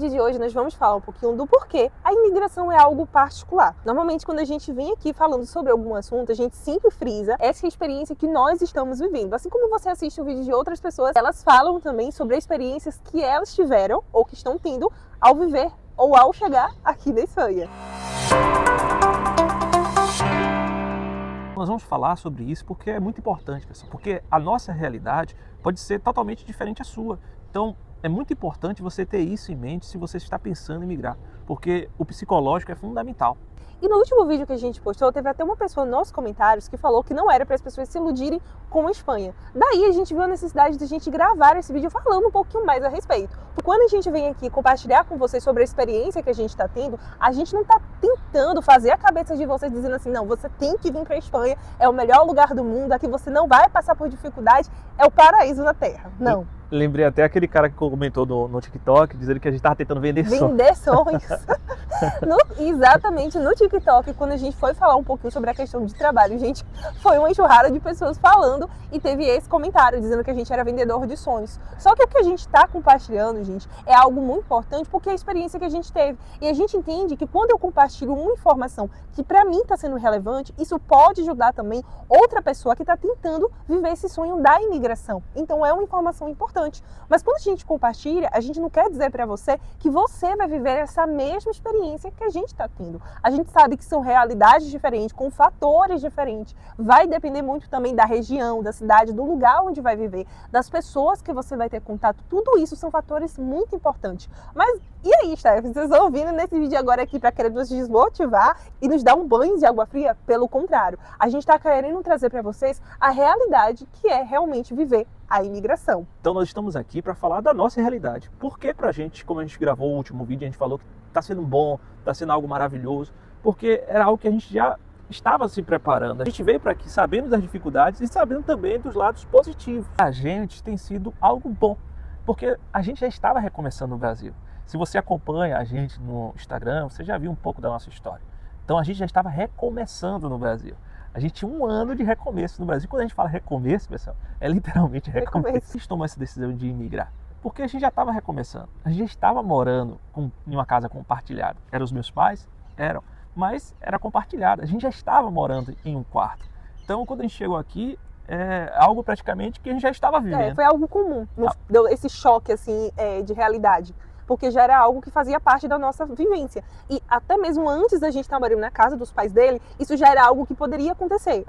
vídeo de hoje nós vamos falar um pouquinho do porquê a imigração é algo particular. Normalmente quando a gente vem aqui falando sobre algum assunto, a gente sempre frisa essa experiência que nós estamos vivendo. Assim como você assiste o vídeo de outras pessoas, elas falam também sobre experiências que elas tiveram ou que estão tendo ao viver ou ao chegar aqui na Espanha. Nós vamos falar sobre isso porque é muito importante, pessoal, porque a nossa realidade pode ser totalmente diferente à sua. Então, é muito importante você ter isso em mente se você está pensando em migrar, porque o psicológico é fundamental. E no último vídeo que a gente postou, teve até uma pessoa nos nossos comentários que falou que não era para as pessoas se iludirem com a Espanha. Daí a gente viu a necessidade de a gente gravar esse vídeo falando um pouquinho mais a respeito. Porque quando a gente vem aqui compartilhar com vocês sobre a experiência que a gente está tendo, a gente não está tentando fazer a cabeça de vocês dizendo assim, não, você tem que vir para a Espanha, é o melhor lugar do mundo, aqui você não vai passar por dificuldade, é o paraíso na Terra. Não. Lembrei até aquele cara que comentou no TikTok, dizendo que a gente estava tentando vender sonhos. Vender sonhos. Exatamente, no TikTok, quando a gente foi falar um pouquinho sobre a questão de trabalho, gente, foi uma enxurrada de pessoas falando e teve esse comentário dizendo que a gente era vendedor de sonhos. Só que o que a gente está compartilhando, gente, é algo muito importante porque é a experiência que a gente teve. E a gente entende que quando eu compartilho uma informação que para mim está sendo relevante, isso pode ajudar também outra pessoa que está tentando viver esse sonho da imigração. Então é uma informação importante. Mas quando a gente compartilha, a gente não quer dizer para você que você vai viver essa mesma experiência que a gente está tendo. A gente sabe que são realidades diferentes, com fatores diferentes. Vai depender muito também da região, da cidade, do lugar onde vai viver, das pessoas que você vai ter contato. Tudo isso são fatores muito importantes. Mas e aí, Steph? Vocês estão ouvindo nesse vídeo agora aqui para querer nos desmotivar e nos dar um banho de água fria? Pelo contrário, a gente está querendo trazer para vocês a realidade que é realmente viver a imigração. Então nós estamos aqui para falar da nossa realidade. Porque pra gente, como a gente gravou o último vídeo, a gente falou que está sendo bom, está sendo algo maravilhoso, porque era algo que a gente já estava se preparando. A gente veio para aqui sabendo das dificuldades e sabendo também dos lados positivos. A gente tem sido algo bom, porque a gente já estava recomeçando no Brasil. Se você acompanha a gente no Instagram, você já viu um pouco da nossa história. Então a gente já estava recomeçando no Brasil. A gente tinha um ano de recomeço no Brasil. Quando a gente fala recomeço, pessoal, é literalmente recomeço. A gente tomou essa decisão de imigrar porque a gente já estava recomeçando. A gente já estava morando em uma casa compartilhada. Eram os meus pais? Eram. Mas era compartilhada. A gente já estava morando em um quarto. Então, quando a gente chegou aqui, é algo praticamente que a gente já estava vivendo. Foi algo comum. Deu esse choque assim, de realidade. Porque já era algo que fazia parte da nossa vivência. E até mesmo antes da gente estar morando na casa dos pais dele, isso já era algo que poderia acontecer.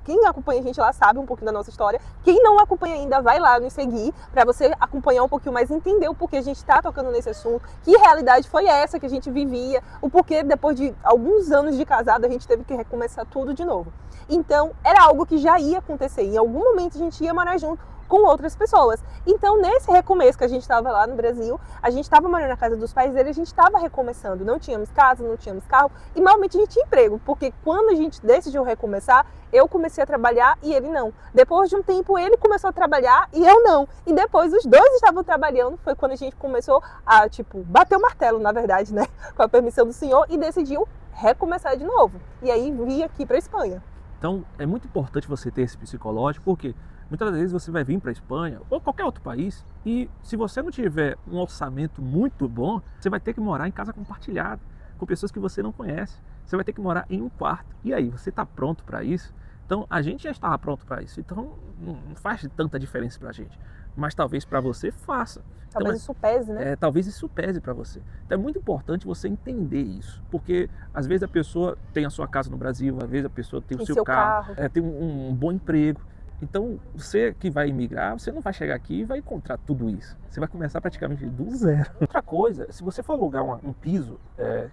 Quem acompanha a gente lá sabe um pouquinho da nossa história. Quem não acompanha ainda, vai lá nos seguir para você acompanhar um pouquinho mais, entender o porquê a gente está tocando nesse assunto, que realidade foi essa que a gente vivia, o porquê depois de alguns anos de casado a gente teve que recomeçar tudo de novo. Então, era algo que já ia acontecer. Em algum momento a gente ia morar junto com outras pessoas. Então, nesse recomeço que a gente estava lá no Brasil, a gente estava morando na casa dos pais dele, a gente estava recomeçando. Não tínhamos casa, não tínhamos carro e malmente a gente tinha emprego, porque quando a gente decidiu recomeçar, eu comecei a trabalhar e ele não. Depois de um tempo, ele começou a trabalhar e eu não. E depois os dois estavam trabalhando, foi quando a gente começou a, bater o martelo, na verdade, né? Com a permissão do senhor e decidiu recomeçar de novo. E aí, vim aqui para a Espanha. Então, é muito importante você ter esse psicológico, porque muitas vezes você vai vir para a Espanha ou qualquer outro país e se você não tiver um orçamento muito bom, você vai ter que morar em casa compartilhada, com pessoas que você não conhece. Você vai ter que morar em um quarto. E aí, você está pronto para isso? Então, a gente já estava pronto para isso. Então, não faz tanta diferença para a gente. Mas talvez para você faça. Talvez isso pese, né? Talvez isso pese para você. Então é muito importante você entender isso. Porque às vezes a pessoa tem a sua casa no Brasil, às vezes a pessoa tem o seu carro. Tem um bom emprego. Então, você que vai imigrar, você não vai chegar aqui e vai encontrar tudo isso. Você vai começar praticamente do zero. Outra coisa, se você for alugar um piso,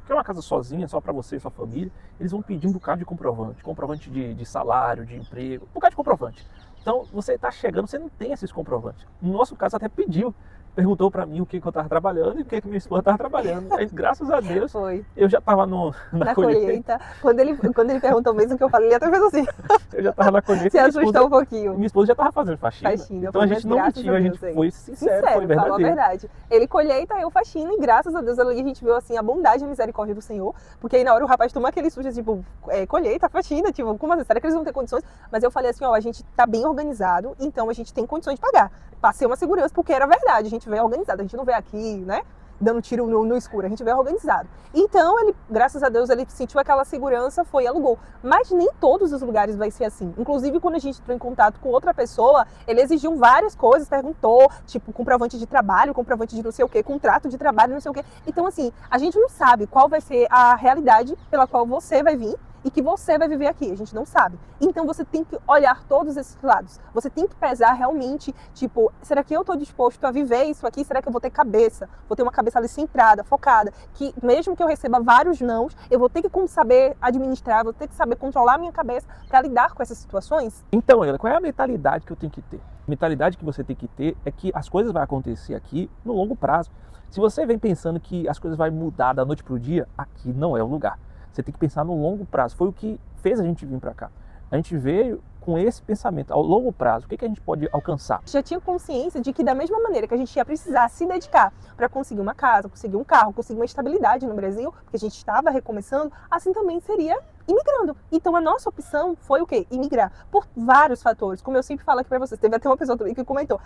que é uma casa sozinha, só para você e sua família, eles vão pedir um bocado de comprovante. Comprovante de salário, de emprego, um bocado de comprovante. Então, você está chegando, você não tem esses comprovantes. No nosso caso, até pediu. Perguntou para mim o que eu estava trabalhando e o que minha esposa estava trabalhando. Aí, graças a Deus, eu já estava na colheita. Quando ele perguntou mesmo o que eu falei, ele até fez assim. Eu já estava na colheita. Se assustou um pouquinho. Minha esposa já estava fazendo faxina. Então a gente não mentiu, a gente foi sincero, foi verdadeiro. Falou a verdade. Ele colheita, eu faxina e graças a Deus ali a gente viu assim a bondade e a misericórdia do Senhor. Porque aí na hora o rapaz toma aquele susto, tipo, colheita, faxina, tipo, como assim? Será que eles vão ter condições? Mas eu falei assim, a gente tá bem organizado, então a gente tem condições de pagar. Passei uma segurança, porque era verdade, a gente veio organizado, a gente não veio aqui, né? dando tiro no escuro, a gente veio organizado. Então, ele, graças a Deus, ele sentiu aquela segurança, foi e alugou. Mas nem todos os lugares vai ser assim. Inclusive, quando a gente entrou em contato com outra pessoa, ele exigiu várias coisas, perguntou, tipo, comprovante de trabalho, comprovante de não sei o quê, contrato de trabalho, não sei o quê. Então, assim, a gente não sabe qual vai ser a realidade pela qual você vai vir e que você vai viver aqui, a gente não sabe. Então você tem que olhar todos esses lados. Você tem que pesar realmente, tipo, será que eu estou disposto a viver isso aqui? Será que eu vou ter cabeça? Vou ter uma cabeça ali centrada, focada, que mesmo que eu receba vários nãos, eu vou ter que saber administrar, vou ter que saber controlar a minha cabeça para lidar com essas situações? Então, Helena, qual é a mentalidade que eu tenho que ter? A mentalidade que você tem que ter é que as coisas vão acontecer aqui no longo prazo. Se você vem pensando que as coisas vão mudar da noite para o dia, aqui não é o lugar. Você tem que pensar no longo prazo. Foi o que fez a gente vir para cá. A gente veio com esse pensamento, ao longo prazo, o que a gente pode alcançar? Já tinha consciência de que da mesma maneira que a gente ia precisar se dedicar para conseguir uma casa, conseguir um carro, conseguir uma estabilidade no Brasil, porque a gente estava recomeçando, assim também seria imigrando. Então a nossa opção foi o quê? Imigrar. Por vários fatores. Como eu sempre falo aqui para vocês, teve até uma pessoa também que comentou,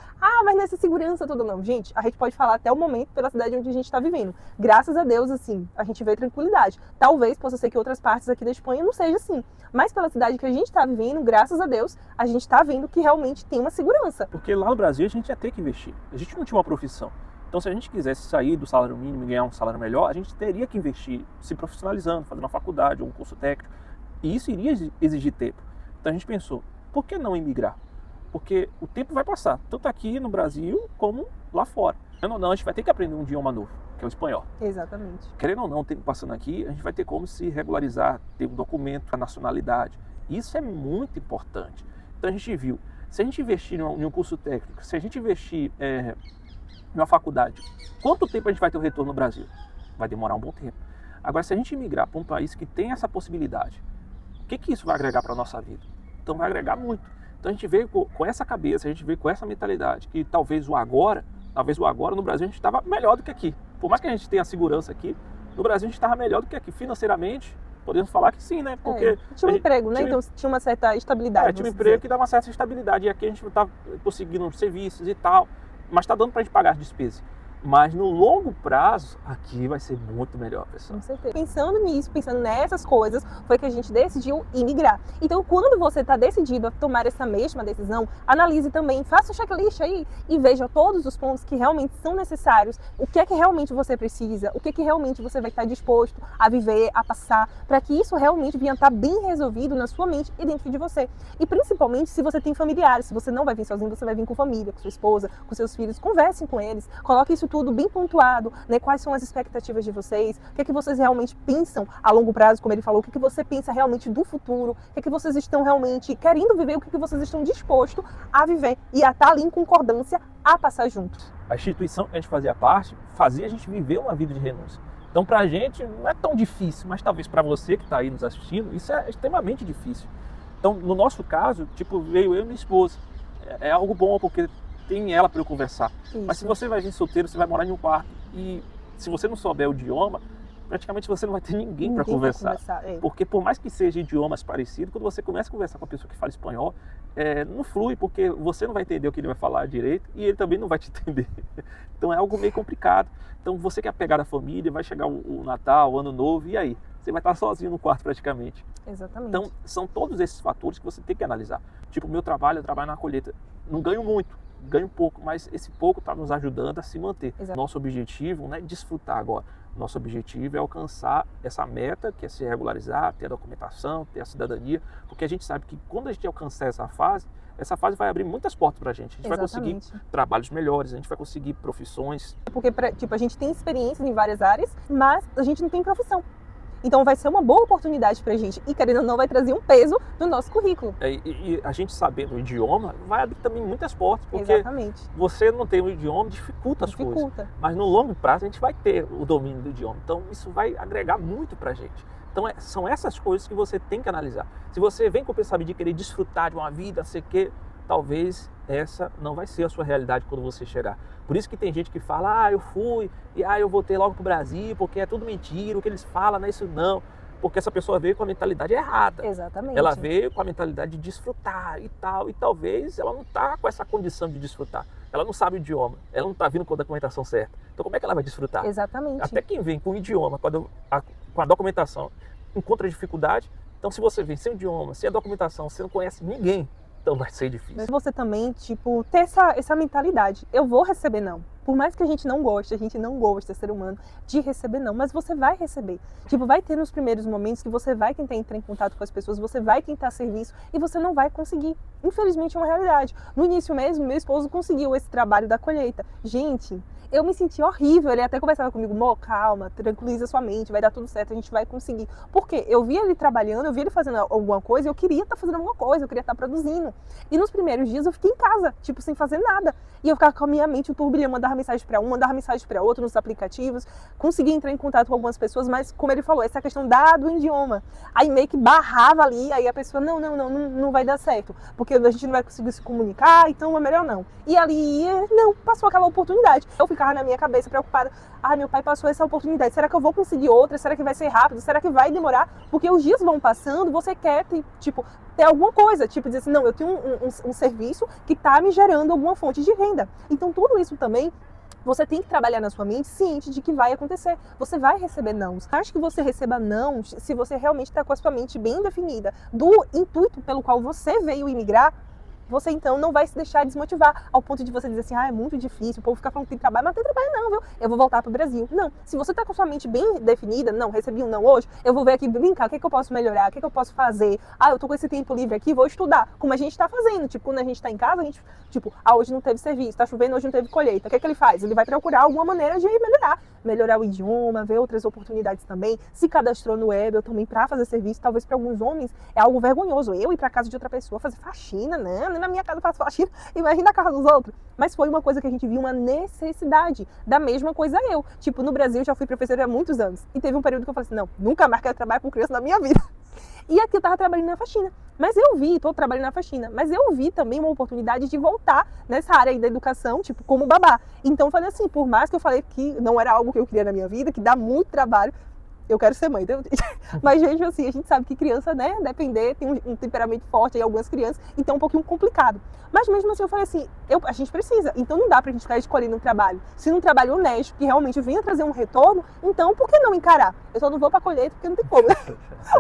mas nessa segurança toda não. Gente, a gente pode falar até o momento pela cidade onde a gente está vivendo. Graças a Deus, assim, a gente vê tranquilidade. Talvez possa ser que outras partes aqui da Espanha não seja assim. Mas pela cidade que a gente está vivendo, graças a Deus, a gente está vendo que realmente tem uma segurança. Porque lá no Brasil a gente ia ter que investir. A gente não tinha uma profissão. Então, se a gente quisesse sair do salário mínimo e ganhar um salário melhor, a gente teria que investir se profissionalizando, fazendo uma faculdade ou um curso técnico. E isso iria exigir tempo. Então a gente pensou, por que não imigrar? Porque o tempo vai passar, tanto aqui no Brasil como lá fora. Querendo ou não, a gente vai ter que aprender um idioma novo, que é o espanhol. Exatamente. Querendo ou não, o tempo passando aqui, a gente vai ter como se regularizar, ter um documento, a nacionalidade. Isso é muito importante. Então a gente viu, se a gente investir em um curso técnico, se a gente investir em uma faculdade, quanto tempo a gente vai ter o retorno no Brasil? Vai demorar um bom tempo. Agora, se a gente migrar para um país que tem essa possibilidade, o que isso vai agregar para a nossa vida? Então vai agregar muito. Então a gente veio com essa cabeça, a gente veio com essa mentalidade, que talvez o agora no Brasil a gente estava melhor do que aqui. Por mais que a gente tenha segurança aqui, no Brasil a gente estava melhor do que aqui. Financeiramente, podemos falar que sim, né? Porque tinha um emprego, né? Então tinha uma certa estabilidade. Tinha um emprego que dava uma certa estabilidade. E aqui a gente não estava conseguindo serviços e tal, mas está dando para a gente pagar as despesas. Mas no longo prazo, aqui vai ser muito melhor, pessoal. Com certeza. Pensando nisso, pensando nessas coisas, foi que a gente decidiu imigrar. Então, quando você está decidido a tomar essa mesma decisão, analise também, faça o checklist aí e veja todos os pontos que realmente são necessários, o que é que realmente você precisa, o que é que realmente você vai estar disposto a viver, a passar, para que isso realmente venha estar bem resolvido na sua mente e dentro de você. E principalmente se você tem familiares, se você não vai vir sozinho, você vai vir com família, com sua esposa, com seus filhos, conversem com eles, coloque isso tudo bem pontuado, né? Quais são as expectativas de vocês, o que é que vocês realmente pensam a longo prazo, como ele falou, o que é que você pensa realmente do futuro, o que é que vocês estão realmente querendo viver, o que é que vocês estão dispostos a viver e a estar ali em concordância a passar juntos. A instituição que a gente fazia parte, fazia a gente viver uma vida de renúncia. Então pra gente não é tão difícil, mas talvez para você que está aí nos assistindo, isso é extremamente difícil. Então no nosso caso, tipo, veio eu e minha esposa. É algo bom porque tem ela para eu conversar. Isso. Mas se você vai vir solteiro, você vai morar em um quarto e se você não souber o idioma, praticamente você não vai ter ninguém para conversar. Porque por mais que sejam idiomas parecidos, quando você começa a conversar com a pessoa que fala espanhol, não flui, porque você não vai entender o que ele vai falar direito e ele também não vai te entender. Então é algo meio complicado. Então você que é apegado à família, vai chegar o Natal, o Ano Novo, e aí? Você vai estar sozinho no quarto praticamente. Exatamente. Então são todos esses fatores que você tem que analisar. Tipo, o meu trabalho, eu trabalho na colheita. Não ganho muito, ganho pouco, mas esse pouco está nos ajudando a se manter. Exato. Nosso objetivo não é desfrutar agora. Nosso objetivo é alcançar essa meta, que é se regularizar, ter a documentação, ter a cidadania, porque a gente sabe que quando a gente alcançar essa fase vai abrir muitas portas para a gente. A gente vai conseguir trabalhos melhores, a gente vai conseguir profissões. Porque, tipo, a gente tem experiência em várias áreas, mas a gente não tem profissão. Então vai ser uma boa oportunidade pra gente. E querendo ou não, vai trazer um peso no nosso currículo. E a gente sabendo o idioma, vai abrir também muitas portas. Porque você não tem o idioma, dificulta as coisas. Mas no longo prazo a gente vai ter o domínio do idioma. Então isso vai agregar muito pra gente. Então são essas coisas que você tem que analisar. Se você vem com o pensamento de querer desfrutar de uma vida, sei que talvez essa não vai ser a sua realidade quando você chegar. Por isso que tem gente que fala, eu fui, e eu voltei logo pro Brasil, porque é tudo mentira, o que eles falam não é isso não. Porque essa pessoa veio com a mentalidade errada. Exatamente. Ela veio com a mentalidade de desfrutar e tal, e talvez ela não está com essa condição de desfrutar. ela não sabe o idioma, ela não está vindo com a documentação certa. Então como é que ela vai desfrutar? Exatamente. Até quem vem com o idioma, com a documentação, encontra dificuldade. Então se você vem sem o idioma, sem a documentação, você não conhece ninguém, então vai ser difícil. Você também, tipo, ter essa mentalidade. Eu vou receber não. Por mais que a gente não goste, ser humano, de receber não, mas você vai receber. Tipo, vai ter nos primeiros momentos que você vai tentar entrar em contato com as pessoas, você vai tentar serviço e você não vai conseguir. Infelizmente é uma realidade. No início mesmo, meu esposo conseguiu esse trabalho da colheita. Gente, eu me senti horrível. Ele até conversava comigo, Mô, calma, tranquiliza sua mente, vai dar tudo certo, a gente vai conseguir. Por quê? Eu via ele trabalhando, eu via ele fazendo alguma coisa, eu queria estar fazendo alguma coisa, eu queria estar produzindo. E nos primeiros dias eu fiquei em casa, tipo, sem fazer nada. E eu ficava com a minha mente, o turbilhão, mandava mensagem para um, mandava mensagem para outro nos aplicativos, conseguia entrar em contato com algumas pessoas, mas como ele falou, essa questão do idioma. Aí meio que barrava ali, aí a pessoa, não vai dar certo, porque a gente não vai conseguir se comunicar, então é melhor não. E ali, não, passou aquela oportunidade. Eu ficava na minha cabeça preocupada, meu pai passou essa oportunidade, será que eu vou conseguir outra? Será que vai ser rápido? Será que vai demorar? Porque os dias vão passando, você quer, ter alguma coisa, tipo dizer assim, não, eu tenho um serviço que está me gerando alguma fonte de renda. Então tudo isso também você tem que trabalhar na sua mente ciente de que vai acontecer. Você vai receber não. Acho que você receba não se você realmente está com a sua mente bem definida do intuito pelo qual você veio imigrar. Você então não vai se deixar desmotivar ao ponto de você dizer assim, é muito difícil, o povo fica falando que tem trabalho, mas não tem trabalho não, viu? Eu vou voltar pro Brasil. Não, se você tá com a sua mente bem definida, não, recebi um não hoje, eu vou ver aqui, brincar, o que eu posso melhorar, o que eu posso fazer? Eu tô com esse tempo livre aqui, vou estudar, como a gente tá fazendo, tipo, quando a gente tá em casa, a gente, hoje não teve serviço, tá chovendo, hoje não teve colheita, o que ele faz? Ele vai procurar alguma maneira de melhorar o idioma, ver outras oportunidades também, se cadastrou no Webel também pra fazer serviço, talvez para alguns homens é algo vergonhoso, eu ir pra casa de outra pessoa fazer faxina, né? Na minha casa eu faço faxina, imagina a casa dos outros. Mas foi uma coisa que a gente viu, uma necessidade. Da mesma coisa eu. No Brasil eu já fui professora há muitos anos. E teve um período que eu falei assim, não, nunca mais quero trabalhar com criança na minha vida. E aqui eu tava trabalhando na faxina. Mas eu vi, tô trabalhando na faxina, mas eu vi também uma oportunidade de voltar nessa área aí da educação, como babá. Então eu falei assim, por mais que eu falei que não era algo que eu queria na minha vida, que dá muito trabalho, eu quero ser mãe, entendeu? Mas, gente, assim, a gente sabe que criança, né, depender, tem um temperamento forte em algumas crianças, então é um pouquinho complicado. Mas mesmo assim, eu falei assim, a gente precisa, então não dá pra gente ficar escolhendo um trabalho. Se um trabalho honesto, que realmente venha trazer um retorno, então por que não encarar? Eu só não vou pra colheita porque não tem como, né?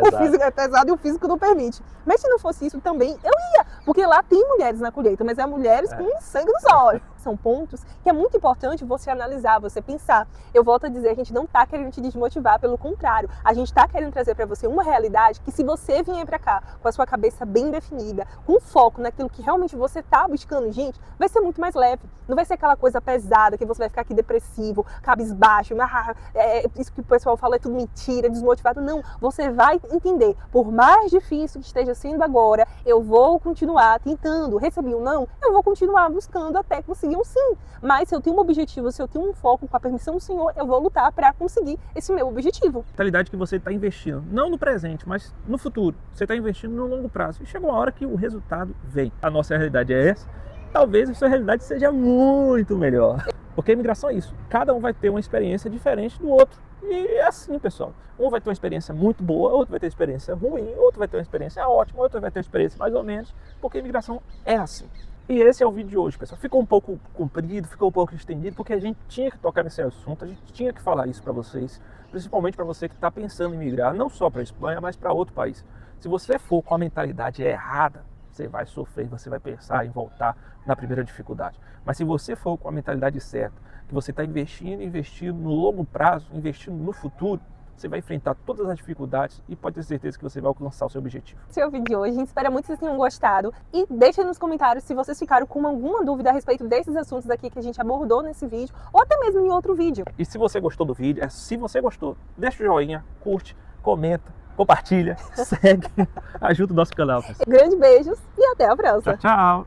O físico é pesado e o físico não permite. Mas se não fosse isso também, eu ia, porque lá tem mulheres na colheita, mas é mulheres com sangue nos olhos. São pontos que é muito importante você analisar, você pensar. Eu volto a dizer, a gente não tá querendo te desmotivar, pelo contrário, a gente tá querendo trazer para você uma realidade que se você vier para cá com a sua cabeça bem definida, com foco naquilo que realmente você tá buscando, gente, vai ser muito mais leve. Não vai ser aquela coisa pesada que você vai ficar aqui depressivo, cabisbaixo, isso que o pessoal fala é tudo mentira, desmotivado. Não, você vai entender, por mais difícil que esteja sendo agora, eu vou continuar tentando. Recebi um não, eu vou continuar buscando até conseguir um sim. Mas se eu tenho um objetivo, se eu tenho um foco, com a permissão do Senhor, eu vou lutar para conseguir esse meu objetivo. Mentalidade que você está investindo, não no presente, mas no futuro. Você está investindo no longo prazo. E chega uma hora que o resultado vem. A nossa realidade é essa. Talvez a sua realidade seja muito melhor. Porque a imigração é isso. Cada um vai ter uma experiência diferente do outro. E é assim, pessoal. Um vai ter uma experiência muito boa, outro vai ter uma experiência ruim, outro vai ter uma experiência ótima, outro vai ter uma experiência mais ou menos. Porque a imigração é assim. E esse é o vídeo de hoje, pessoal. Ficou um pouco comprido, ficou um pouco estendido, porque a gente tinha que tocar nesse assunto, a gente tinha que falar isso para vocês, principalmente para você que está pensando em migrar, não só para a Espanha, mas para outro país. Se você for com a mentalidade errada, você vai sofrer, você vai pensar em voltar na primeira dificuldade. Mas se você for com a mentalidade certa, que você está investindo no longo prazo, investindo no futuro, você vai enfrentar todas as dificuldades e pode ter certeza que você vai alcançar o seu objetivo. Esse é o vídeo de hoje, a gente espera muito que vocês tenham gostado e deixem nos comentários se vocês ficaram com alguma dúvida a respeito desses assuntos aqui que a gente abordou nesse vídeo ou até mesmo em outro vídeo. E se você gostou do vídeo, se você gostou, deixa o joinha, curte, comenta, compartilha, segue, ajuda o nosso canal. Pessoal. Grandes beijos e até a próxima. Tchau, tchau.